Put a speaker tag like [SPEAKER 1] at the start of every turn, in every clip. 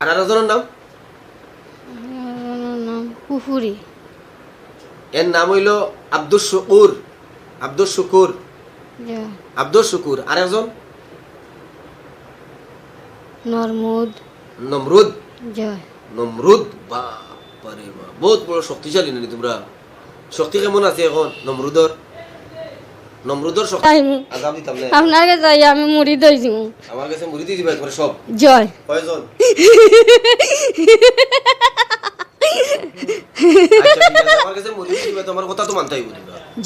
[SPEAKER 1] আর আরেকজনের নাম
[SPEAKER 2] নাম পুকুরি
[SPEAKER 1] এর নাম হইল আব্দুল শুকুর। আব্দুল শুকুর,
[SPEAKER 2] জয়
[SPEAKER 1] আব্দুল শুকুর। আরেকজন
[SPEAKER 2] নরমুদ
[SPEAKER 1] নমরুদ।
[SPEAKER 2] জয়
[SPEAKER 1] নমরুদ, বাবারে বাপ, বহুত বড় শক্তিশালী নানি তোমরা। শক্তি কেমন আছে এখন নমরুদর? নমরুদর শক্তি আজাব দিতাম না।
[SPEAKER 2] আপনার কাছে যাই আমি মুড়ি দইছি
[SPEAKER 1] আমার কাছে মুড়ি দিয়ে দিবা একবারে সব।
[SPEAKER 2] জয়
[SPEAKER 1] কয়জন? আচ্ছা, ঠিক আছে, আমার কাছে মুড়ি দিয়ে দিবা, তোমার কথা তো মানতেই হবে।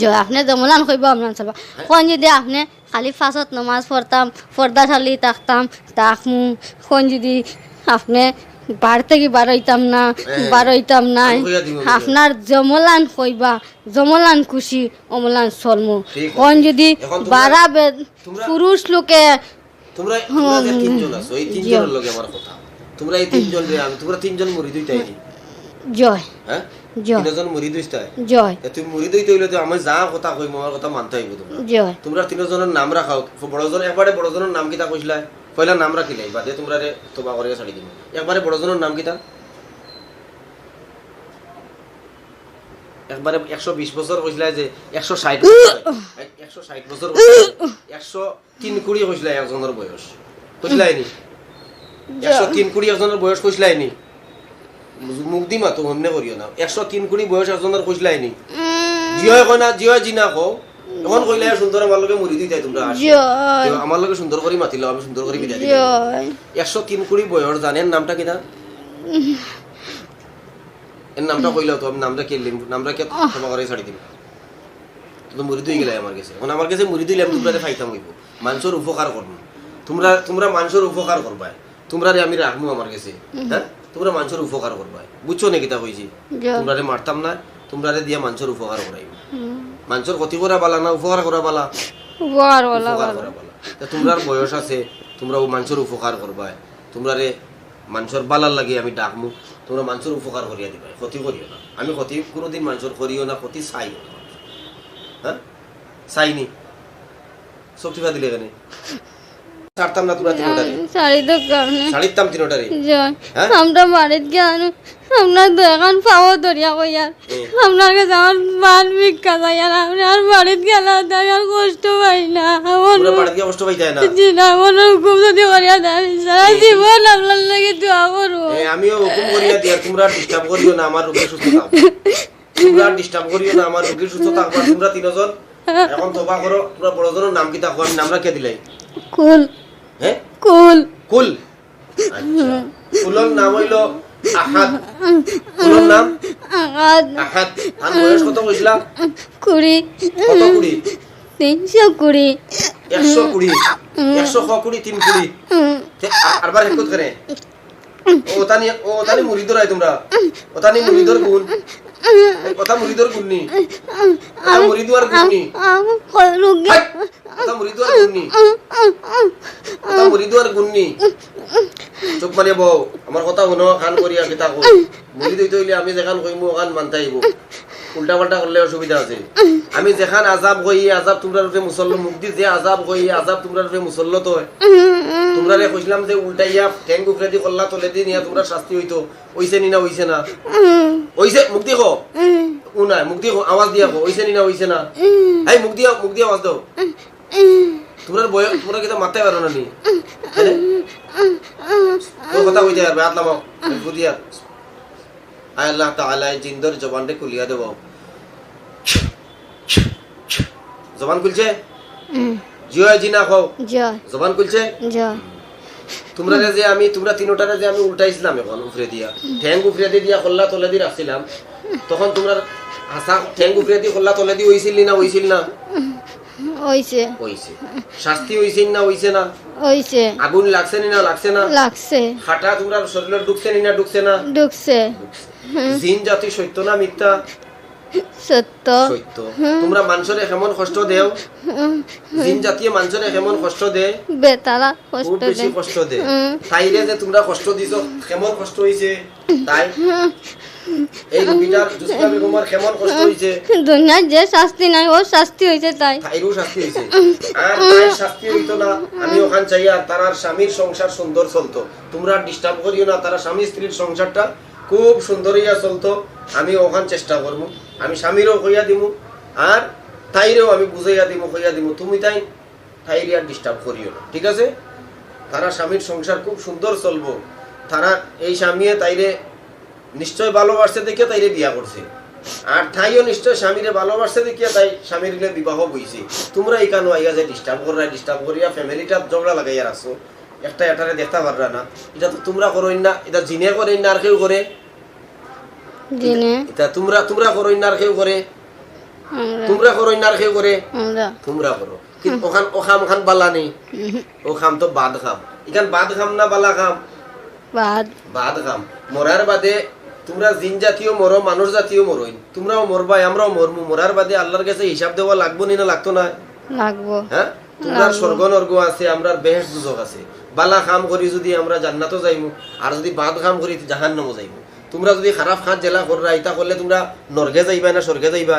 [SPEAKER 2] জয় আপনি জমলান কইব আপনার চলবা কোন যদি আপনি খালি ফাঁসত নমাজ পড়তাম পর্দা শালি থাকতাম তাকমু কোন যদি আপনি বাড়ি থেকে বারইতাম না বারইতাম না আপনার জমলান কইবা জমলান খুশি অমলান চলমু কোন যদি বাড়াবে পুরুষ লোকে
[SPEAKER 1] তোমরা যে তিনজন আছো এই তিনজনের লগে আমার কথা। তোমরা এই তিনজন রে আমি তোমরা তিনজন মুড়ি দুইটাই নি।
[SPEAKER 2] জয়
[SPEAKER 1] হ্যাঁ
[SPEAKER 2] জয়
[SPEAKER 1] তিনজন মুড়ি দুইটাই।
[SPEAKER 2] জয়
[SPEAKER 1] তুমি মুড়ি দুইতে হইলে তো আমি যা কথা কইম আমার কথা মানতে হইব তোমরা।
[SPEAKER 2] জয়
[SPEAKER 1] তোমরা তিনজনের নাম রাখাও। বড়জন একবারে বড়জনের নাম কিতা কইছিলা? পয়লা নাম রাখিলাই বাদে তোমরা রে তোবা করে ছাড়ি দিম। একবারে বড়জনের নাম কিতা? একবারে 120 বছর কইছিলা যে 160 বছর 160 বছর 103 কুড়ি কইছিলা একজনের বয়স কইছিলাই নি? 103 কুড়ি একজনের বয়স কইছিলাই নি? মুখ দিমা তো মনে করিও না। 103 কুড়ি বয়স একজনের কইছিলাই নি? জিও কই না জিও জিনা কও এখন কইলে সুন্দর আমার লগে মুড়ি দিই তোমরা আসো আমার লগে সুন্দর করে মাতিলো আমি সুন্দর করে বিদায় দিই। 103 কুড়ি বয়স জানেন নামটা কিটা? এর নামটা কইলাও তো আমি নামটা কে লিম নামটা কে তোমার করে ছাড়ি দিম। তো মুড়ি দিই গেলাই আমার কাছে। এখন আমার কাছে মুড়ি দিলে আমি তোমরা ফাইতাম হইব। মানুষের উপকার করব। তোমরা মানুষের উপকার করবা। তোমরারে আমি রাখমু আমার কাছে। হ্যাঁ তোমরা মানুষের উপকার করবা। বুঝছো না কিটা কইছি? তোমরারে মারতাম না, তোমরারে দিয়া মানুষের উপকার করাইব। মানুষের ক্ষতি করা বালা না উপকার করা বালা? উপকার করা বালা। তা তোমরার বয়স আছে, তোমরাও মানুষের উপকার করবা। তোমরারে মানুষের বালার লাগে আমি ডাকমু, তোমরা মানুষের উপকার করিয়া দিবা, ক্ষতি করিও না। আমি ক্ষতি কোনোদিন মানুষের করিও না, ক্ষতি চাইও না। হ্যাঁ চাইনি শক্তিবা দিলে কেন ছাড়তাম না তোমরা তিনটারে? ছাড়িতাম তিনটারে।
[SPEAKER 2] আমরা বাড়িতে গেলাম আপনার দোকান পাবো দরিয়া কইয়ার আপনার কাছে আমার মান ভিক্ষা চাই আর আপনি আর বাড়িতে গেলাম আমি আর কষ্ট পাই না।
[SPEAKER 1] বাড়িতে কষ্ট পাইতে না?
[SPEAKER 2] জি না আমার হুকুম যদি করিয়া দেয় সারা জীবন আপনার লাগে দোয়া করবো।
[SPEAKER 1] আমিও হুকুম করিয়া দিয়া তোমরা ডিস্টার্ব করিও না আমার রোগী সুস্থ থাকবো। তোমরা ডিস্টার্ব করিও না আমার রোগী সুস্থ থাকবো। তোমরা তিনজন এখন তোবা করো। তোমরা বড়জনের নাম কি থাকো? আমি নাম রাখিয়া দিলাই
[SPEAKER 2] কুল।
[SPEAKER 1] হ্যাঁ
[SPEAKER 2] কুল
[SPEAKER 1] কুল। আচ্ছা কুলের নাম হইল আহাদ। কুলের নাম আহাদ। আর বয়স কত কইছিলা?
[SPEAKER 2] 20।
[SPEAKER 1] কত কুড়ি?
[SPEAKER 2] 320।
[SPEAKER 1] 120 120 3 কুড়ি। আরবার একত করে ওতানি মুরিদর আই তোমরা ওতানি মুরিদর গুণ কথা মুরিদর গুণনি কথা মুরিদর গুণনি কথা মুরিদর গুণনি কথা মুরিদর গুণনি। চুপ মারিয়া বউ আমার কথা শুনো কান করিয়া কিতা কই মুরিদ হইতে হইলে আমি যেখান কইমু ওখান মানতে হইব। উল্টা পাল্টা করলে অসুবিধা আছে। আমি যেখান আজাব কই আজাব তোমরা রূপে মুসল্ল মুক্তি যে আজাব কই আজাব তোমরা রূপে মুসল্ল তো তোমরা রে কইছিলাম যে উল্টাইয়া ঠ্যাং উপরে দি কল্লা তলে দি নিয়া তোমরা শাস্তি হইতো হইছে নি না হইছে না? হইছে মুক্তি কো উনা মুক্তি কো আওয়াজ দিয়া কো হইছে নি না হইছে না? এই মুক্তি আওয়াজ দাও। তোমরা বয় তোমরা কিটা মাথায় পারো না নি? তো কথা কইতে আর বাত লামাও বুদিয়া আল্লাহ তাআলা জিন্দর জবানকে খুলিয়া দেব। জবান খুলছে? জয় জি না কও
[SPEAKER 2] জয়।
[SPEAKER 1] জবান খুলছে?
[SPEAKER 2] জয়।
[SPEAKER 1] তোমরা যে আমি তোমরা তিনটারে যে আমি উল্টাইছিলাম এখন উপরে দিয়া ঠ্যাং উপরে দিয়া কল্লা তলে দি রাখছিলাম তখন তোমরা হাসা ঠ্যাং উপরে দি কল্লা তলে দি হইছিল না হইছিল না?
[SPEAKER 2] হইছে
[SPEAKER 1] হইছে। শাস্তি হইছে না হইছে না?
[SPEAKER 2] হইছে।
[SPEAKER 1] আগুন লাগছে না লাগছে না?
[SPEAKER 2] লাগছে।
[SPEAKER 1] খাটা তোমরা শরীরে ঢুকছে না ঢুকছে না?
[SPEAKER 2] ঢুকছে।
[SPEAKER 1] জিন জাতি সত্য না মিথ্যা?
[SPEAKER 2] সত্য
[SPEAKER 1] সত্য। তোমরা মানুষের কেমন কষ্ট দেও, জিন জাতীয় মানুষের কেমন কষ্ট দে,
[SPEAKER 2] বেতালা
[SPEAKER 1] খুব
[SPEAKER 2] কষ্ট
[SPEAKER 1] বেশি
[SPEAKER 2] দেয়
[SPEAKER 1] কষ্ট দে। তাইরে যে তোমরা কষ্ট দিছো কেমন কষ্ট হইছে, তাই এই রুগীটার জুসনা বেগমের কেমন কষ্ট হইছে,
[SPEAKER 2] দুনিয়ার যে শাস্তি নাই ও শাস্তি হয়েছে তাই
[SPEAKER 1] তাইরও শাস্তি হইছে। আর তাই শাস্তি হইতো না, আমি ওখান চাইয়া তারার স্বামীর সংসার সুন্দর চলতো। তোমরা ডিস্টার্ব করিও না, তারা স্বামী স্ত্রীর সংসারটা খুব সুন্দর হইয়া চলতো। আমি ওখান চেষ্টা করবো, আমি স্বামীরও কইয়া দিমু আর তাইরেও আমি বুঝাইয়া দিমু, কইয়া দিমু। তুমি তাই তাইরে আর ডিস্টার্ব করিও না, ঠিক আছে? তারা স্বামীর সংসার খুব সুন্দর চলবো। তারা এই স্বামীয়ে তাইরে নিশ্চয় ভালোবাসছে দেখে তাইরে বিয়া করছে, আর তাইও নিশ্চয় স্বামীরে ভালোবাসছে দেখে তাই স্বামীর বিবাহ বইছে। তোমরা এখানে আইয়া যে ডিস্টার্ব করিয়া ফ্যামিলিটা ঝগড়া লাগাইয়া রাখছো, একটা এটারে দেখতে পাররা না। এটা তো তোমরা করোই না, এটা জিনে করেন না আর কেউ করে,
[SPEAKER 2] দিনে
[SPEAKER 1] এটা তোমরা করোই না আর কেউ করে,
[SPEAKER 2] আমরা
[SPEAKER 1] তোমরা করোই না আর কেউ করে,
[SPEAKER 2] আমরা
[SPEAKER 1] তোমরা করো। কিন্তু ওখান ওখান বালা নেই, ও খাম তো বাদ খাম। এখান বাদ খাম না বালা খাম, বাদ খাম। মরার বাদে তোমরা জিন জাতীয় মরো, মানুষ জাতীয় মরোই, তোমরাও মরবাই, আমরাও মরমু। মরার বাদে আল্লাহর কাছে হিসাব দেওয়া লাগবো নি, না লাগতো না?
[SPEAKER 2] লাগবো
[SPEAKER 1] হ্যাঁ, তোমরা স্বর্গ নর্গ আছে, আমরা বেহেশত দুজক আছে। বালা খাম করি যদি আমরা জান্নাতও যাইমু, আর যদি বাদ খাম করি জাহান্নামও যাইমু। তোমরা যদি খারাপ খাত জেলা কররা, এটা করলে তোমরা নরগে যাইবা না স্বর্গে যাইবা?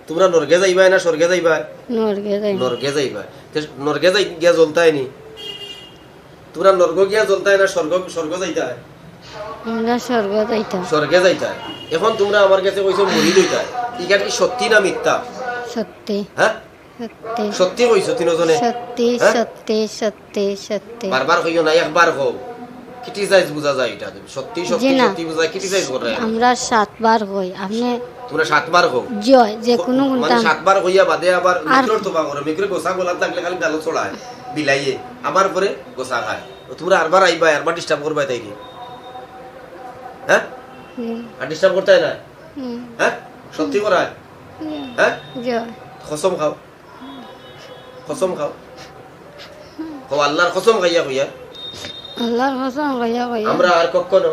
[SPEAKER 1] তোমরা নরগে যাইবা না স্বর্গে যাইবা? নরগে যাইবা। নরগে যাই গিয়া জ্বলতাই নি, তোমরা নরগ গিয়া জ্বলতাই না স্বর্গ যাইতাই?
[SPEAKER 2] আমরা স্বর্গ যাইতাম।
[SPEAKER 1] স্বর্গে যাইতাই। এখন তোমরা আমার কাছে কইছো মরি দইতাই, ইটা কি সত্যি না মিথ্যা?
[SPEAKER 2] সত্যি
[SPEAKER 1] হ্যাঁ,
[SPEAKER 2] সত্যি
[SPEAKER 1] সত্যি কইছো তিনজনে?
[SPEAKER 2] সত্যি
[SPEAKER 1] হ্যাঁ?
[SPEAKER 2] সত্যি সত্যি সত্যি
[SPEAKER 1] বারবার কইও না, একবার কও। ক্রিটিসাইজ বুঝা যায় এটা, সত্যি সত্যি
[SPEAKER 2] জি না।
[SPEAKER 1] সত্যি বুঝা ক্রিটিসাইজ করে।
[SPEAKER 2] আমরা 7 বার হই, আপনি
[SPEAKER 1] তোমরা 7 বার কও,
[SPEAKER 2] জয় যে কোনো
[SPEAKER 1] মানে
[SPEAKER 2] গুণটা
[SPEAKER 1] 7 বার কইয়া বাদে আবার মিক্রোর তোবা করে, মিক্রো গোসা গোলা থাকলে খালি গালো ছড়ায় বিলাইয়ে, আবার পরে গোসা খায়। তোমরা আরবার আইবা, আরবার ডিস্টার্ব করবা তাইকে, হ্যাঁ? আর ডিস্টার্ব করতে হয় না, হ্যাঁ? সত্যি করায়, হ্যাঁ?
[SPEAKER 2] জয়
[SPEAKER 1] কসম খাও, কসম খাও, কও আল্লাহর কসম খাইয়া কইয়া
[SPEAKER 2] আল্লাহর কসম কইয়া কইয়া
[SPEAKER 1] আমরা আর কখনো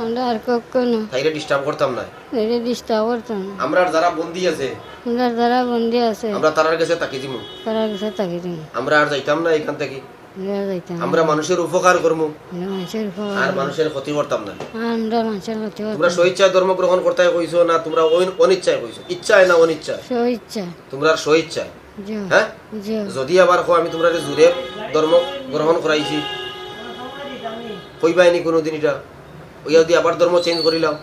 [SPEAKER 2] আমরা আর কখনো
[SPEAKER 1] তাইরে ডিস্টার্ব করতাম না।
[SPEAKER 2] এরে ডিস্টার্ব করতাম না।
[SPEAKER 1] আমরা যারা বন্দী আছে,
[SPEAKER 2] আমরা যারা বন্দি আছে
[SPEAKER 1] আমরা তারার কাছে তাকি দিমু,
[SPEAKER 2] তারা কাছে থাকি দিন,
[SPEAKER 1] আমরা আর যাইতাম না এখান থেকে।
[SPEAKER 2] আমরা যাইতাম না।
[SPEAKER 1] আমরা মানুষের উপকার করবো
[SPEAKER 2] আমরা মানুষের উপকার
[SPEAKER 1] আর মানুষের ক্ষতি করতাম না।
[SPEAKER 2] আমরা মানুষের ক্ষতি
[SPEAKER 1] তোমরা স্বেচ্ছায় ধর্ম গ্রহণ করতে কইছো না তোমরা অনিচ্ছায় কইছো? ইচ্ছায় না অনিচ্ছায়?
[SPEAKER 2] স্বেচ্ছা
[SPEAKER 1] তোমরা স্বেচ্ছায়,
[SPEAKER 2] জয়
[SPEAKER 1] হ্যাঁ?
[SPEAKER 2] জয়
[SPEAKER 1] যদি আবার কো আমি তোমরা জোরে ধর্ম গ্রহণ করাইছি, কইবাইনি কোনোদিন এটা? ওই যদি আবার ধর্ম চেঞ্জ করিলাম,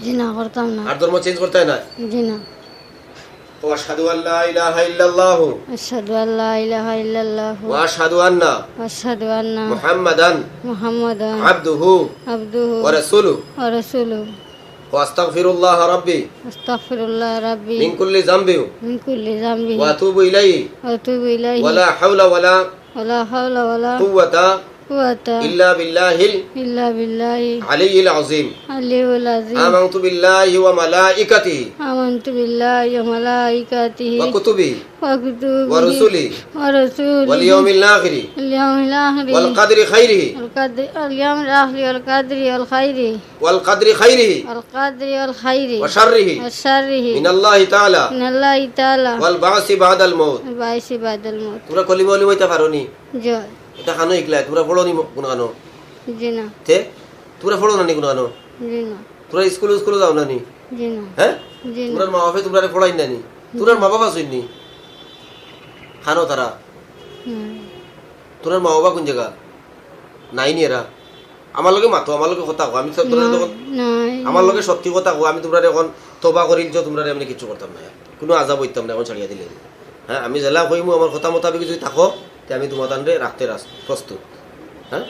[SPEAKER 2] জি না করতাম না,
[SPEAKER 1] আর ধর্ম চেঞ্জ করতে হয় না?
[SPEAKER 2] জি না।
[SPEAKER 1] ও আশহাদু আল্লা ইলাহা ইল্লাল্লাহু
[SPEAKER 2] আশহাদু আল্লা ইলাহা ইল্লাল্লাহু
[SPEAKER 1] ওয়া আশহাদু আন্না
[SPEAKER 2] ওয়া আশহাদু আন্না
[SPEAKER 1] মুহাম্মাদান
[SPEAKER 2] মুহাম্মাদান
[SPEAKER 1] আবদুহু
[SPEAKER 2] আবদুহু
[SPEAKER 1] ওয়া রাসূলুহু
[SPEAKER 2] ওয়া রাসূলুহু
[SPEAKER 1] ওয়া আস্তাগফিরুল্লাহ রাব্বি
[SPEAKER 2] আস্তাগফিরুল্লাহ রাব্বি
[SPEAKER 1] মিন কুল্লি যামবিন
[SPEAKER 2] মিন কুল্লি যামবি
[SPEAKER 1] ওয়া আতুবু ইলাইহি
[SPEAKER 2] ওয়া আতুবু ইলাইহি
[SPEAKER 1] ওয়া লা হাওলা ওয়া লা
[SPEAKER 2] ওয়ালা হাওলা ওয়ালা
[SPEAKER 1] কুওয়াতা
[SPEAKER 2] কুওয়াতা
[SPEAKER 1] ইল্লা বিল্লাহিল
[SPEAKER 2] ইল্লা বিল্লাহি
[SPEAKER 1] আলিয়্যিল আযীম
[SPEAKER 2] আলিয়্যিল আযীম।
[SPEAKER 1] আমানতু বিল্লাহি ওয়া মালাইকাতিহি
[SPEAKER 2] আমানতু বিল্লাহি ওয়া মালাইকাতিহি
[SPEAKER 1] ওয়া কুতুবিহি
[SPEAKER 2] ওয়া কুতুবিহি
[SPEAKER 1] ওয়া রুসুলিহি
[SPEAKER 2] ওয়া রাসূলিহি
[SPEAKER 1] ওয়াল ইয়াউমিল আখিরি
[SPEAKER 2] اليوم الآخر
[SPEAKER 1] ওয়াল কদরি খাইরিহি
[SPEAKER 2] اليوم الآخر والقدر والخير
[SPEAKER 1] ওয়াল কদরি খাইরিহি
[SPEAKER 2] والقدر والخير
[SPEAKER 1] ওয়া শাররিহি
[SPEAKER 2] والشره
[SPEAKER 1] মিনাল্লাহি তাআলা
[SPEAKER 2] من الله تعالى
[SPEAKER 1] ওয়াল বা'সি বাদাল মাউত।
[SPEAKER 2] البعث بعد الموت।
[SPEAKER 1] তোমরা কলিমা হইতে পারোনি?
[SPEAKER 2] জয়
[SPEAKER 1] এটা খানো ইকলা তোমরা পড়োনি কোন খানো?
[SPEAKER 2] জি না
[SPEAKER 1] তে তোমরা পড়ো না নি কোন খানো?
[SPEAKER 2] জি না
[SPEAKER 1] তোমরা স্কুল যাও না নি?
[SPEAKER 2] জি না
[SPEAKER 1] হ্যাঁ,
[SPEAKER 2] জি না
[SPEAKER 1] তোমরা মা বাপে তোমরা পড়াই না নি? তোমরা মা বাবা শুননি খানো তারা? তোমরা মা বাবা কোন জায়গা নাই নি? এরা আমার লগে মাতো, আমার লগে কথা কো, আমি তো তোমরা তখন
[SPEAKER 2] নাই
[SPEAKER 1] আমার লগে সত্যি কথা কো, আমি তোমরা এখন তবা করিল যে তোমরা এমনি কিছু করতাম না, কোনো আজাব হইতাম না এখন ছাড়িয়া দিলে। হ্যাঁ, আমি জেলা কইমু আমার কথা মোতাবেক যদি থাকো তে আমি তোমার তান্ডে রাখতে প্রস্তুত। হ্যাঁ,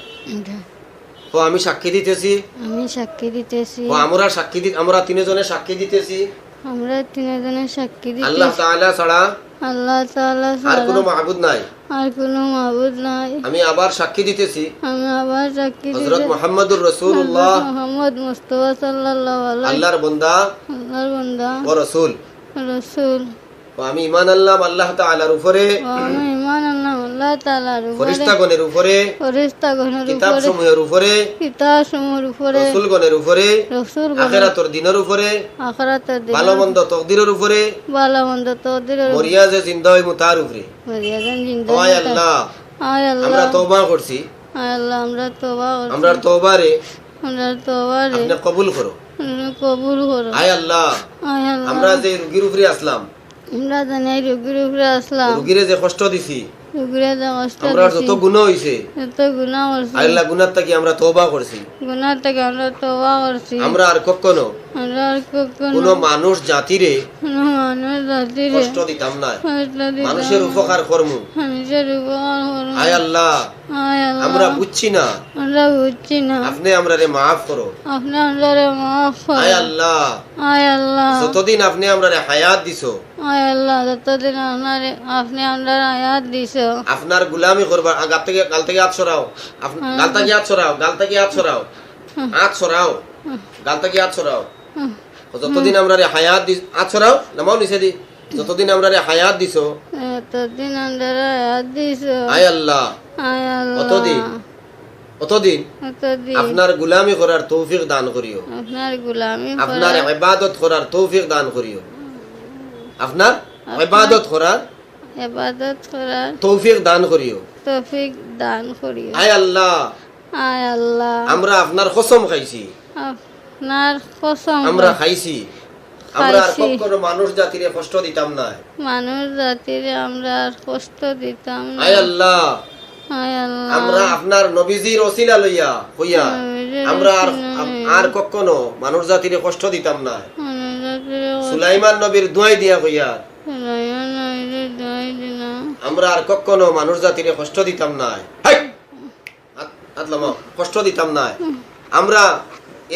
[SPEAKER 1] ও আমি সাক্ষী দিতেছি,
[SPEAKER 2] আমি সাক্ষী দিতেছি,
[SPEAKER 1] ও আমরা সাক্ষী আমরা তিনজনে সাক্ষী দিতেছি
[SPEAKER 2] আমরা তিনজনের সাক্ষী
[SPEAKER 1] আল্লাহ
[SPEAKER 2] দিতেছি
[SPEAKER 1] তাআলা ছাড়া
[SPEAKER 2] আল্লাহ তাআলা
[SPEAKER 1] আর
[SPEAKER 2] ছাড়া
[SPEAKER 1] কোনো মাবুদ নাই।
[SPEAKER 2] আর কোনো মাবুদ নাই।
[SPEAKER 1] আমি আবার সাক্ষী দিতেছি
[SPEAKER 2] আমি আবার সাক্ষী
[SPEAKER 1] হযরত
[SPEAKER 2] দিতেছি
[SPEAKER 1] মুহাম্মদুর রাসূলুল্লাহ
[SPEAKER 2] মুহাম্মদ মুস্তাফা সাল্লাল্লাহু আলাইহি
[SPEAKER 1] আল্লাহর বান্দা
[SPEAKER 2] আল্লাহর বান্দা
[SPEAKER 1] ও রাসূল।
[SPEAKER 2] রাসূল।
[SPEAKER 1] ও আমি ঈমান আনলাম আল্লাহ তাআলার উপরে,
[SPEAKER 2] আমি ঈমান আনলাম আল্লাহ তাআলার উপরে,
[SPEAKER 1] ফেরেশতাগণের উপরে,
[SPEAKER 2] ফেরেশতাগণের উপরে,
[SPEAKER 1] কিতাবসমূহের উপরে,
[SPEAKER 2] কিতাবসমূহের উপরে,
[SPEAKER 1] রাসূলগণের উপরে,
[SPEAKER 2] রাসূলগণের
[SPEAKER 1] আখিরাতের দিনের উপরে,
[SPEAKER 2] আখিরাতের দিন,
[SPEAKER 1] ভালো মন্দ তকদিরের উপরে,
[SPEAKER 2] ভালো মন্দ তকদীরের
[SPEAKER 1] মরিয়া যে জিন্দা হইমু তার উপরে।
[SPEAKER 2] মরিয়াদান
[SPEAKER 1] ও
[SPEAKER 2] জিন্দা
[SPEAKER 1] আয় আল্লাহ,
[SPEAKER 2] আয়
[SPEAKER 1] আমরা
[SPEAKER 2] আল্লাহ,
[SPEAKER 1] তওবা করছি,
[SPEAKER 2] আয় আল্লাহ আমরা তওবা করছি,
[SPEAKER 1] আমরা তওবারে
[SPEAKER 2] আমরা তওবারে
[SPEAKER 1] আপনি কবুল করো।
[SPEAKER 2] কবুল করো।
[SPEAKER 1] আয় আল্লাহ,
[SPEAKER 2] আয় আল্লাহ,
[SPEAKER 1] আমরা যে রোগীর উপরে আসলাম,
[SPEAKER 2] আমরা জানাই রোগীর উপরে আসলাম,
[SPEAKER 1] রোগীরে যে কষ্ট দিছি,
[SPEAKER 2] রোগীরা যে কষ্ট
[SPEAKER 1] আমরা
[SPEAKER 2] দিছি,
[SPEAKER 1] যত গুনাহ হইছে,
[SPEAKER 2] এত গুনাহ করছি,
[SPEAKER 1] আয় আল্লাহ গুনাহ থেকে আমরা তওবা করছি।
[SPEAKER 2] গুনাহ থেকে আমরা তওবা করছি,
[SPEAKER 1] আমরা আর কখনো
[SPEAKER 2] আমরা আর কখনো
[SPEAKER 1] কোনো মানুষ জাতিরে
[SPEAKER 2] কোনো মানুষ জাতিরে
[SPEAKER 1] কষ্ট দিতাম না,
[SPEAKER 2] কষ্ট দিতাম
[SPEAKER 1] মানুষের উপকার করমু।
[SPEAKER 2] মানুষের উপকার করবো।
[SPEAKER 1] আয় আল্লাহ,
[SPEAKER 2] আয় আল্লাহ,
[SPEAKER 1] আমরা বুঝছি না,
[SPEAKER 2] আমরা বুঝছি না,
[SPEAKER 1] আপনি আমরারে মাফ করো।
[SPEAKER 2] আপনি আমাদের মাফ করো।
[SPEAKER 1] আয় আল্লাহ,
[SPEAKER 2] আয় আল্লাহ,
[SPEAKER 1] যতদিন আপনি আমরারে হায়াত দিছো,
[SPEAKER 2] আয় আল্লাহ, যতদিন আপনি আমরা আয়াত দিছো,
[SPEAKER 1] আপনার গুলামি করবার গাল থেকে হাত সরাও, গাল থেকে হাত সরাও, গাল থেকে হাত সরাও, হাত সরাও, গাল থেকে হাত সরাও। যতদিন আমরারে হায়াত দিস, হাত সরাও, নামাও নিচে দি। যতদিন আমরারে হায়াত দিছো,
[SPEAKER 2] এতদিন আমরা আয়াত দিছো,
[SPEAKER 1] আয় আল্লাহ,
[SPEAKER 2] আয় আল্লাহ,
[SPEAKER 1] অতদিন
[SPEAKER 2] এতদিন
[SPEAKER 1] আপনার গুলামি করার তৌফিক দান করিও,
[SPEAKER 2] আপনার গোলামি
[SPEAKER 1] আপনার ইবাদত করার তৌফিক দান করিও, আপনার ইবাদত করার
[SPEAKER 2] ইবাদত করার
[SPEAKER 1] তৌফিক দান করিও।
[SPEAKER 2] তৌফিক দান করিও।
[SPEAKER 1] আয় আল্লাহ,
[SPEAKER 2] আয় আল্লাহ,
[SPEAKER 1] আমরা আপনার কসম খাইছি,
[SPEAKER 2] আপনার কসম
[SPEAKER 1] আমরা খাইছি, আমরা আর
[SPEAKER 2] খাইছি।
[SPEAKER 1] কখনো মানুষ জাতিরে কষ্ট দিতাম না।
[SPEAKER 2] মানুষ জাতিরে আমরা আর কষ্ট দিতাম না।
[SPEAKER 1] আয় আল্লাহ,
[SPEAKER 2] আয় আল্লাহ,
[SPEAKER 1] আমরা আপনার নবীজির ওসিলা লইয়া হইয়া
[SPEAKER 2] নবীজির
[SPEAKER 1] আমরা আর
[SPEAKER 2] ওসিলা লইয়া।
[SPEAKER 1] আর কখনো মানুষ জাতিরে কষ্ট দিতাম না।
[SPEAKER 2] মানুষ জাতিরে
[SPEAKER 1] সুলাইমান নবীর দোয়াই দিয়া হইয়া
[SPEAKER 2] সুলাইমান নবীর দোহাই দিলাম।
[SPEAKER 1] আমরা আর কখনো মানুষ জাতিরে কষ্ট দিতাম না। হাই! হাত লামাও, কষ্ট দিতাম না। আমরা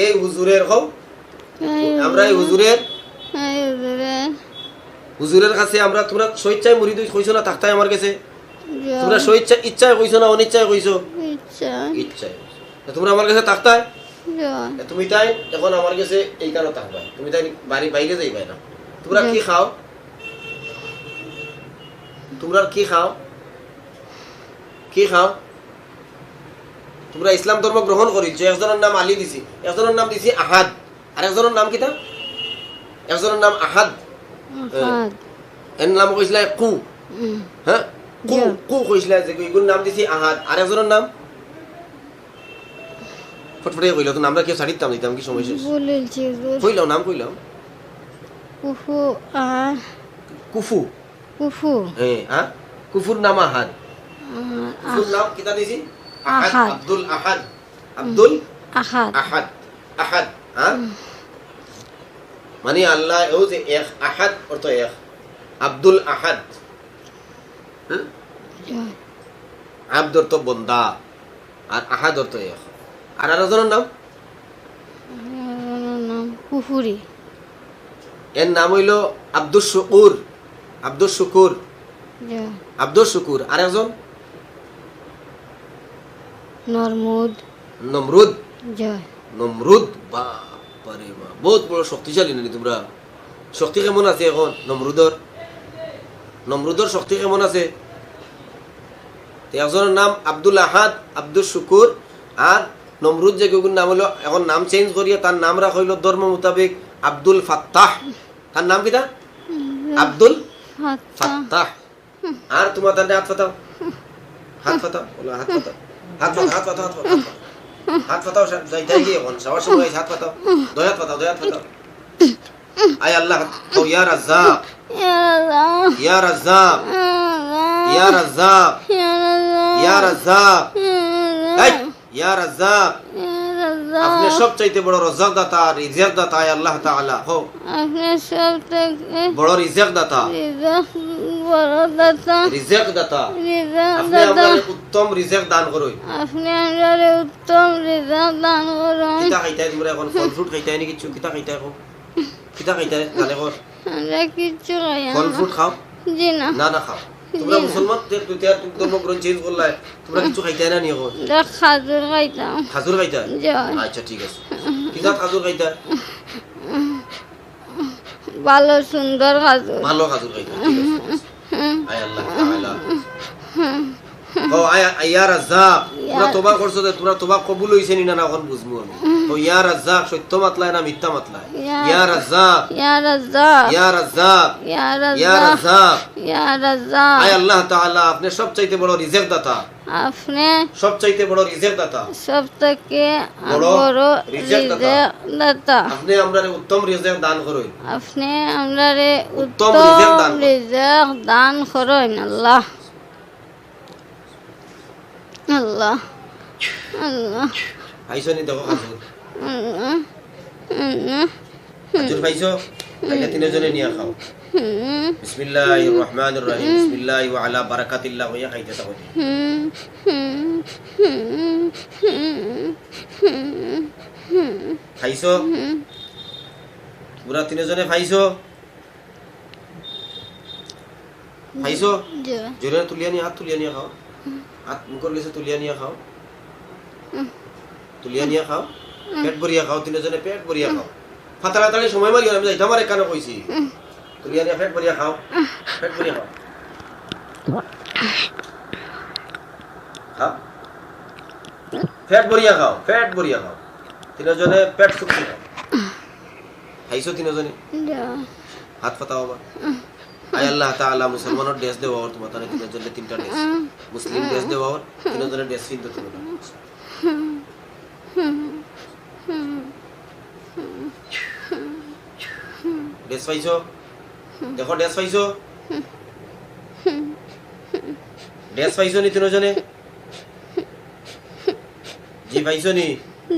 [SPEAKER 1] এই হুজুরের আমরা এই হুজুরের
[SPEAKER 2] এই হুজুরে
[SPEAKER 1] হুজুরের কাছে আমরা, তোমরা স্বেচ্ছায় মুরিদ কইছো না থাকতাই আমার কাছে,
[SPEAKER 2] জয়
[SPEAKER 1] তোমরা ইচ্ছায় কইছো না অনিচ্ছায় কইছো?
[SPEAKER 2] ইচ্ছা
[SPEAKER 1] ইচ্ছায়। তোমরা আমার কাছে থাকতাই,
[SPEAKER 2] জয়
[SPEAKER 1] তুমি তাই এখন আমার কাছে এই কারণে থাকবা, তুমি তাই বাড়ি বাইরে যাইবাই না। তোমরা কি খাও? তোমরা কি খাও? কি খাও? তোমরা ইসলাম ধর্ম গ্রহণ করিছ, একজনের নাম আলী দিছি, একজনের নাম দিছি আহাদ, আর একজনের নাম কিতা? একজনের নাম আহাদ,
[SPEAKER 2] আহাদ,
[SPEAKER 1] এর নাম কইছিলা কু, হ্যাঁ কু,
[SPEAKER 2] Yeah.
[SPEAKER 1] কু কইছিলা যে এগুলোর নাম দিছি আহাদ, আর একজনের নাম ফটফটে কইলো, তো নামটা কেউ ছাড়িতাম দিতাম কি সমস্যা?
[SPEAKER 2] বলেছি হুজুর।
[SPEAKER 1] কইলাম নাম কইলাম
[SPEAKER 2] কুফু
[SPEAKER 1] কুফু,
[SPEAKER 2] কুফু
[SPEAKER 1] হ্যাঁ কুফুর নাম আহাদ, কুফুর নাম কিতা দিছি আহাদ,
[SPEAKER 2] আহাদ।
[SPEAKER 1] আব্দুল আহাদ, আব্দুল
[SPEAKER 2] আহাদ,
[SPEAKER 1] আহাদ, আহাদ, হ্যাঁ মানে আল্লাহ ও যে এক, আহাদ অর্থ এক, আব্দুল আহাদ, হ্যাঁ
[SPEAKER 2] জয়
[SPEAKER 1] আব্দ অর্থ বন্দা, আর আহাদ অর্থ এক। আর আরেকজনের নাম,
[SPEAKER 2] আমার নাম কুফুরি,
[SPEAKER 1] এর নাম হইল আব্দুল শুকুর, আব্দুল শুকুর,
[SPEAKER 2] জয়
[SPEAKER 1] আব্দুল শুকুর। আর একজন
[SPEAKER 2] নরমুদ,
[SPEAKER 1] নমরুদ,
[SPEAKER 2] জয়
[SPEAKER 1] নমরুদ, বাবারে বাপ, বহুত বড় শক্তিশালী নানি তোমরা। শক্তি কেমন আছে এখন নমরুদর? নমরুদর শক্তি কেমন আছে? একজনের নাম আব্দুল আহাদ, আব্দুল শুকুর, আর নমরুদ যে গুগুর নাম হলো, এখন নাম চেঞ্জ করিয়া তার নাম রাখা হইল ধর্ম মোতাবেক আব্দুল ফাত্তাহ। তার নাম কিটা? আব্দুল ফাত্তাহ। আর তোমার তার হাত ফাতাও, হাত ফাতাও, বলো হাত ফাতাও, হাত ফাতাও, হাত ফাতাও, হাত ফাতাও, হাত ফাতাও, যাইতে গিয়ে এখন সবার সময় হাত ফাতাও, দুই হাত ফাতাও, দুই হাত ফাতাও। আয় আল্লাহ, ও ইয়া রাজ্জাক, ইয়া রাজ্জাক, ইয়া রাজ্জাক, ইয়া রাজ্জাক, এই ইয়া রাজ্জাক, আপনি সবচাইতে বড় রাজ্জাক দাতা, রিজিক দাতা আল্লাহ তাআলা, হো
[SPEAKER 2] আপনি সব থেকে
[SPEAKER 1] বড় রিজিক দাতা,
[SPEAKER 2] বড় দাতা,
[SPEAKER 1] রিজিক দাতা।
[SPEAKER 2] রিজাক
[SPEAKER 1] আপনি
[SPEAKER 2] দাতা,
[SPEAKER 1] আমাদের উত্তম রিজিক দান করুন।
[SPEAKER 2] আপনি আমাদের উত্তম রিজাক দান করুন।
[SPEAKER 1] কিতা খাইতাই তোমরা এখন? ফল ফ্রুট খাইতাই নাকি? কিছু কিতা খাইতাই এখন? কিতা খাইতাই জানে কর?
[SPEAKER 2] আমরা কিচ্ছু খাই
[SPEAKER 1] ফল
[SPEAKER 2] না।
[SPEAKER 1] ফ্রুট খাও
[SPEAKER 2] জি না,
[SPEAKER 1] না? না খাও। তোমরা মুসলমান, তুই ধর্ম গ্রহণ চেঞ্জ করলাই, তোমরা কিছু খাইতাই না নি এখন?
[SPEAKER 2] আমরা খাজুর খাইতাম,
[SPEAKER 1] খাজুর খাইতাই?
[SPEAKER 2] জয়
[SPEAKER 1] আচ্ছা ঠিক আছে। কিতা খাজুর খাইতাই?
[SPEAKER 2] ভালো সুন্দর খাজুর
[SPEAKER 1] ভালো খাজুর খাইতা ঠিক আছে আয় আল্লাহ তাআলা ও ইয়া রাজ্জাক তোরা তোবা করছো যে তোরা তোবা কবুল হইছে নি না না এখন বুঝমু আমি তো ইয়া রাজ্জাক সত্য মাতলায় না মিথ্যা মাতলায় ইয়া রাজ্জাক
[SPEAKER 2] ইয়া রাজ্জাক
[SPEAKER 1] ইয়া রাজ্জাক
[SPEAKER 2] ইয়া
[SPEAKER 1] ইয়া
[SPEAKER 2] রাজ্জাক
[SPEAKER 1] রাজ্জাক
[SPEAKER 2] ইয়া রাজ্জাক
[SPEAKER 1] আয় আল্লাহ তাআলা আপনি সবচাইতে বড় রিজিক দাতা
[SPEAKER 2] আপনি
[SPEAKER 1] সবচাইতে বড় রিজিক দাতা
[SPEAKER 2] সব থেকে
[SPEAKER 1] বড়
[SPEAKER 2] বড়
[SPEAKER 1] রিজিক দাতা।
[SPEAKER 2] রিজিক দাতা
[SPEAKER 1] আপনি আমরারে উত্তম রিজিক দান করুন
[SPEAKER 2] আপনি আমরারে
[SPEAKER 1] উত্তম
[SPEAKER 2] উত্তম
[SPEAKER 1] রিজিক দান করুন।
[SPEAKER 2] রিজিক দান করুন আল্লাহ আল্লাহ আল্লাহ
[SPEAKER 1] পাইছো নি দেখো খাজুর
[SPEAKER 2] আল্লাহ আল্লাহ
[SPEAKER 1] খাজুর পাইছো তাইলে তিনজনে নিয়া খাও বিসমিল্লাহির রহমানির রহিম বিসমিল্লাহি ওয়া আলা বারাকাতিল্লাহ হইয়া খাইতে থাকো খাইছো পুরা তিনজনে খাইছো খাইছো জোরে তুলিয়া নিয়ে হাত তুলিয়া নিয়ে খাও হাত মুখের কাছে তুলিয়া নিয়ে খাও তুলিয়া নিয়ে খাও পেট ভরিয়া খাও তিনজনে পেট ভরিয়া খাও ফাতাড়াতাড়ি সময় মারি আমি যাইতাম আর এখানে কইছি তুলিয়া নিয়ে পেট ভরিয়া খাও পেট ভরিয়া খাও খাও পেট ভরিয়া খাও পেট ভরিয়া খাও তিনজনে পেট শুকনো খাও খাইছো তিনজনে হাত পাতাও আবার আয় আল্লাহ তাআলা মুসলমানের ড্রেস দেওয়া আর তোমার তানে তিনজনে তিনটা ড্রেস মুসলিম ড্রেস দেওয়া আর তিনজনে ড্রেস কিনতে তোমরা ড্রেস পাইছো দেখো ড্রেস পাইছো ড্রেস পাইছো নি তিনজনে জি পাইছো নি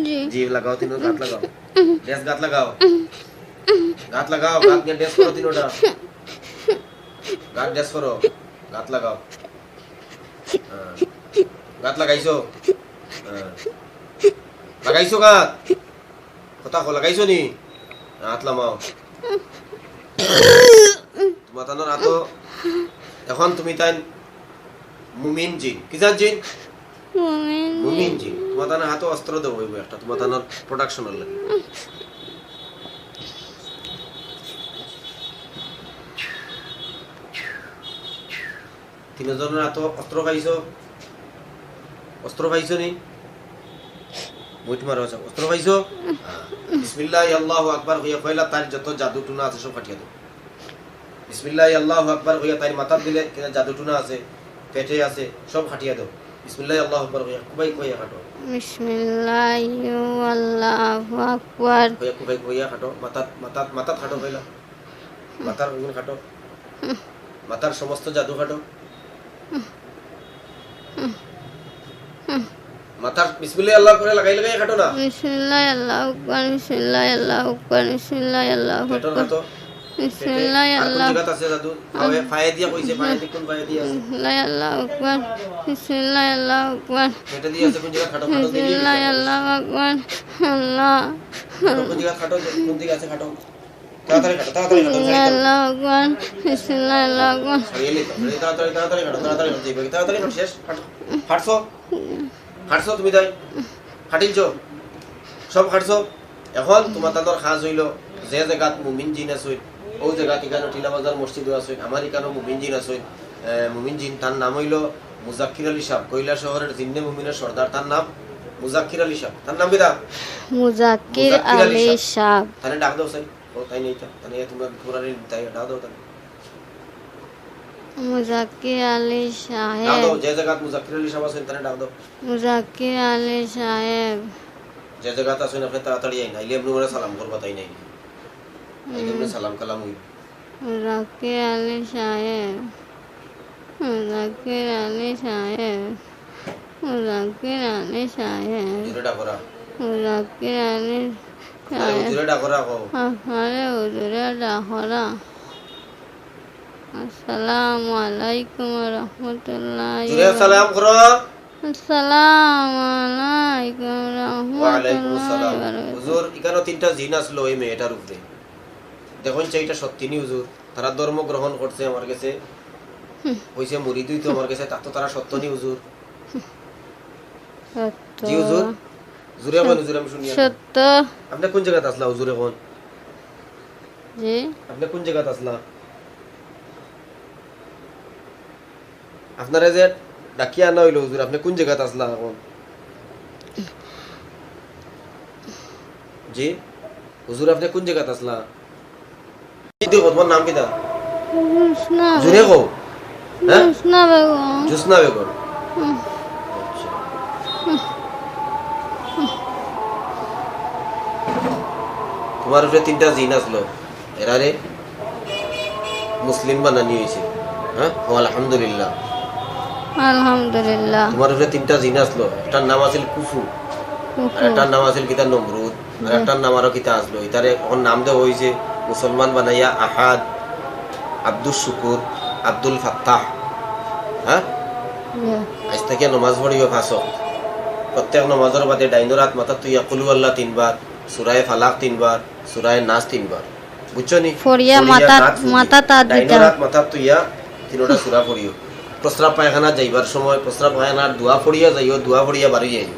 [SPEAKER 2] জি
[SPEAKER 1] জি লাগাও তিনজন গাত লাগাও ড্রেস গাত লাগাও গাত লাগাও গাত নিয়ে ড্রেস করো তিনটা গাত ড্রেস করো গাত লাগাও গাত লাগাইছো লাগাইছো গাত কথা কো লাগাইছো নি হাত লামাও তোমার তানোর হাত এখন তুমি তাই মুমিন জিন কিজান জিন মুমিন জিন তোমার তানোর হাত অস্ত্র দেবো একটা তোমার তানোর প্রোডাকশনের লাগে তিনজনের হাত অস্ত্র পাইছো নি বইট মারো অস্ত্র পাইছো বিসমিল্লাহি আল্লাহু আকবার হইয়া কইলা তার যত জাদু টুনা আছে সব কাটিয়ে দাও বিসমিল্লাহি আল্লাহু আকবার হইয়া তার মাথার দিলে কিনা জাদু টুনা আছে পেটে আছে সব কাটিয়ে দাও বিসমিল্লাহি আল্লাহু আকবার হইয়া কুবাই কইয়া কাটো
[SPEAKER 2] বিসমিল্লাহি আল্লাহু আকবার
[SPEAKER 1] হইয়া কুবাই কইয়া কাটো মাথার কাটো কইলা মাথার গুণ কাটো মাথার সমস্ত জাদু কাটো মাথার বিসমিল্লাহি আল্লাহু করে লাগাই লাগাই কাটো না
[SPEAKER 2] বিসমিল্লাহি আল্লাহু আকবার বিসমিল্লাহি আল্লাহু আকবার বিসমিল্লাহি আল্লাহু
[SPEAKER 1] পেটর
[SPEAKER 2] আকবার
[SPEAKER 1] কাটো
[SPEAKER 2] বিসমিল্লাহি
[SPEAKER 1] আর কোন
[SPEAKER 2] আল্লাহু
[SPEAKER 1] জায়গা আছে জাদু ফায়ে দিয়া কইছে ফায়ে দি কোন ফায়ে দিয়া আছে
[SPEAKER 2] বিসমিল্লাহি আল্লাহু আকবার বিসমিল্লাহি আল্লাহু আকবার
[SPEAKER 1] পেটে দিয়া আছে কোন জায়গা কাটো কাটো দিয়ে
[SPEAKER 2] বিসমিল্লাহি আল্লাহু আকবার আল্লাহ
[SPEAKER 1] কোন জায়গা কাটো কোন দিকে আছে কাটো তাড়াতাড়ি কাটো
[SPEAKER 2] বিসমিল্লাহি আল্লাহু আকবার বিসমিল্লাহি আল্লাহু আকবার
[SPEAKER 1] সারিয়ে লে তাড়াতাড়ি কাটো তাড়াতাড়ি কাটো শেষ কাটো হাঁটছো তুমি তাই হাঁটিলছো সব হাঁটছো এখন তোমার তাদের খাস হইল যে জায়গাত মুমিন জিন আছে ওই জায়গাত এখানে টিলাবাজার মসজিদ আছে আমার এখানে মুমিন জিন আছে মুমিন জিন তার নাম হইল মুজাক্কির আলী সাহেব কৈলা শহরের জিন্নে মুমিনের সর্দার তার নাম মুজাক্কির আলী সাহেব তার নাম কিটা
[SPEAKER 2] মুজাক্কির আলী সাহেব
[SPEAKER 1] তাহলে ডাক দাও সাই ও তাই নেই তাহলে তোমরা পুরানি তাই ডাক দাও তাহলে
[SPEAKER 2] মুজাক্কির আলী
[SPEAKER 1] ডাক
[SPEAKER 2] সাহেব
[SPEAKER 1] দাও যে জায়গাত মুজাক্কির আলী সাহেব আছেন তাহলে ডাক দাও
[SPEAKER 2] মুজাক্কির আলী সাহেব
[SPEAKER 1] যে জায়গাতে আছেন আপনি তাড়াতাড়ি আইন আইলে আপনি মনে সালাম করবা তাই নাই আইলে আপনি সালাম কালাম হইব
[SPEAKER 2] মুজাক্কির আলী সাহেব মুজাক্কির আলী সাহেব মুজাক্কির আলী সাহেব
[SPEAKER 1] জোরে ডাকরা
[SPEAKER 2] মুজাক্কির আলী
[SPEAKER 1] আরে
[SPEAKER 2] সাহেব
[SPEAKER 1] জোরে ডাকরা কও
[SPEAKER 2] আরে হুজুরে ডাকরা আসসালামু আলাইকুম ওয়া রাহমাতুল্লাহি
[SPEAKER 1] জোরে সালাম করো
[SPEAKER 2] আসসালামু আলাইকুম
[SPEAKER 1] ওয়া আলাইকুম আসসালাম
[SPEAKER 2] রাহমাতুল্লাহি
[SPEAKER 1] হুজুর এখানে তিনটা জিন আসলো এই মেয়েটার উপরে দেখুন চাইটা সত্যি নি হুজুর তারা ধর্ম গ্রহণ করছে আমার কাছে কইছে মুরিদই তো আমার কাছে তা তো তারা সত্য নি হুজুর
[SPEAKER 2] সত্য
[SPEAKER 1] জি হুজুর জুরে বল হুজুর আমি শুনি
[SPEAKER 2] সত্য
[SPEAKER 1] আপনি কোন জায়গাতে আসলা হুজুর এখন
[SPEAKER 2] জি
[SPEAKER 1] আপনি কোন জায়গাত আসলা? আপনারা যে ডাকিয়া আনা হইলো হুজুর, আপনি কোন জায়গাত আসলা এখন? জি হুজুর, আপনি কোন জায়গাত আসলা? তোমার নাম কিটা?
[SPEAKER 2] জোসনা
[SPEAKER 1] জুড়ে কও। হ্যাঁ,
[SPEAKER 2] জোসনা বেগম
[SPEAKER 1] জোসনা বেগম। আচ্ছা। তোমার উপরে 3টা জিন আসলো, এরারে মুসলিম বানানি হয়েছে। হ্যাঁ, ও আলহামদুলিল্লাহ।
[SPEAKER 2] আলহামদুলিল্লাহ
[SPEAKER 1] তোমার উপরে 3টা জিন আসলো, একটার নাম আছিল কুফু, আর একটার নাম আছিল কিতা নমরুদ, আর একটার নাম আরো কিতা আসলো। এটারে এখন নাম দেওয়া হয়েছে মুসলমান বানাইয়া আহাদ, আব্দুল শুকুর, আব্দুল ফাত্তাহ। হ্যাঁ, আজ থেকে নমাজ পড়িও 5 ওয়াক্ত। প্রত্যেক নমাজের বাদে ডাইনোর হাত মাথা তুইয়া কুলু আল্লাহ 3 বার, সূরায়ে ফালাক 3 বার, সূরায়ে নাস 3 বার। বুঝছো নি?
[SPEAKER 2] ফড়িয়া মাথা তাত দিতা।
[SPEAKER 1] ডাইনোর হাত মাথা তুইয়া 3টা সূরা পড়িও। প্রস্রাব পায়খানা যাইবার সময় প্রস্রাব পায়খানার দোয়া পড়িয়া যাইও, দোয়া পড়িয়া বাড়ি যাইও।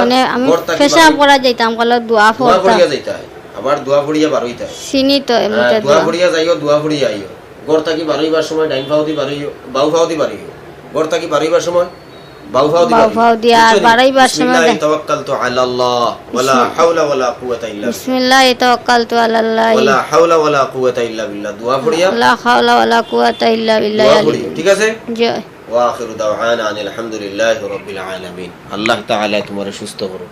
[SPEAKER 2] মানে আমি পেশাব করা যাইতাম কল দোয়া
[SPEAKER 1] দোয়া
[SPEAKER 2] পড়তাম
[SPEAKER 1] পড়িয়া যাইতা হয়, আবার দোয়া পড়িয়া বাড়িতে হয়।
[SPEAKER 2] চিনি তো এমনিতে
[SPEAKER 1] দোয়া
[SPEAKER 2] দোয়া
[SPEAKER 1] পড়িয়া যাইও, দোয়া পড়িয়া আইও। গড় থাকি বাড়িবার সময় ডাইন ফাউদি বাড়িও, বাউ ফাউদি বাড়িও। গড় থাকি বাড়িবার সময় বাউ ফাউদি
[SPEAKER 2] বাউ ফাউ দিয়া আর বাড়াইবার সময়
[SPEAKER 1] বিসমিল্লাহি তাওয়াক্কালতু আলাল্লাহ ওয়ালা হাওলা ওয়ালা কুওয়াতা ইল্লা বিল্লাহ,
[SPEAKER 2] বিসমিল্লাহ তাওয়াক্কালতু আলাল্লাহ
[SPEAKER 1] ওয়ালা হাওলা ওয়ালা কুওয়াতা ইল্লা বিল্লাহ। দোয়া পড়িয়া
[SPEAKER 2] লা হাওলা ওয়ালা কুওয়াতা ইল্লা বিল্লাহ।
[SPEAKER 1] দোয়া পড়ি, ঠিক আছে?
[SPEAKER 2] জয়।
[SPEAKER 1] ওয়া আখিরু দাওয়ানা আনিল হামদুলিল্লাহি রাব্বিল আলামিন। আল্লাহ তাআলা তোমারে সুস্থ করুন।